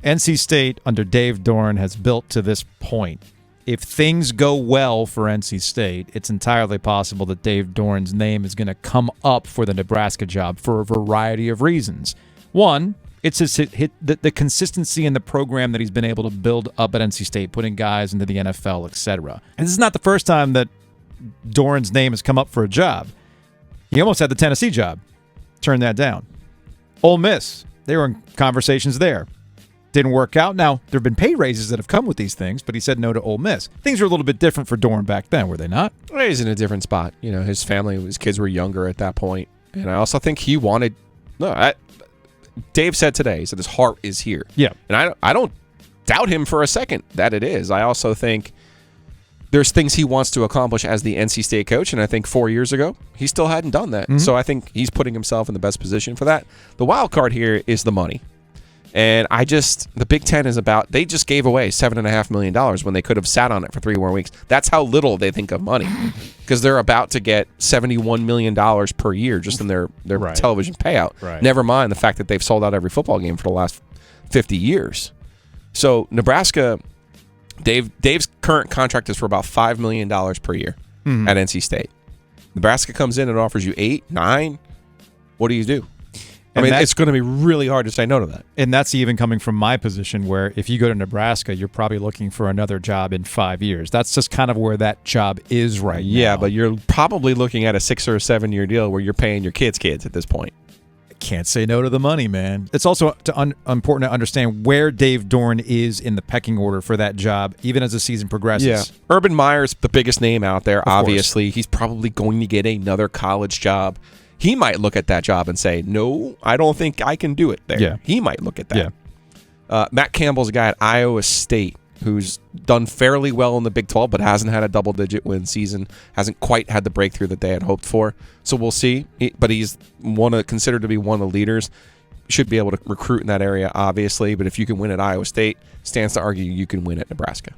NC State under Dave Doeren has built to this point. If things go well for NC State, it's entirely possible that Dave Doeren's name is going to come up for the Nebraska job for a variety of reasons. One, it's the consistency in the program that he's been able to build up at NC State, putting guys into the NFL, etc. And this is not the first time that Doeren's name has come up for a job. He almost had the Tennessee job. Turned that down. Ole Miss, they were in conversations there. Didn't work out. Now, there have been pay raises that have come with these things, but he said no to Ole Miss. Things were a little bit different for Doeren back then, were they not? Well, he's in a different spot. You know, his family, his kids were younger at that point. And I also think he wanted Dave said today, he said his heart is here. Yeah. And I don't doubt him for a second that it is. I also think there's things he wants to accomplish as the NC State coach, and I think 4 years ago, he still hadn't done that. Mm-hmm. So I think he's putting himself in the best position for that. The wild card here is the money. And the Big Ten is they just gave away $7.5 million when they could have sat on it for 3 more weeks. That's how little they think of money, because they're about to get $71 million per year just in their right. television payout. Right. Never mind the fact that they've sold out every football game for the last 50 years. So Nebraska, Dave's current contract is for about $5 million per year at NC State. Nebraska comes in and offers you 8, 9. What do you do? I mean, it's going to be really hard to say no to that. And that's even coming from my position where if you go to Nebraska, you're probably looking for another job in 5 years. That's just kind of where that job is right now. Yeah, but you're probably looking at a 6 or 7 year deal where you're paying your kids at this point. Can't say no to the money, man. It's also important to understand where Dave Doeren is in the pecking order for that job, even as the season progresses. Yeah. Urban Meyer's the biggest name out there, of obviously. course. He's probably going to get another college job. He might look at that job and say, no, I don't think I can do it there. Yeah. He might look at that. Yeah. Matt Campbell's a guy at Iowa State who's done fairly well in the Big 12, but hasn't had a double-digit win season, hasn't quite had the breakthrough that they had hoped for. So we'll see. But he's considered to be one of the leaders. Should be able to recruit in that area, obviously. But if you can win at Iowa State, stands to argue you can win at Nebraska.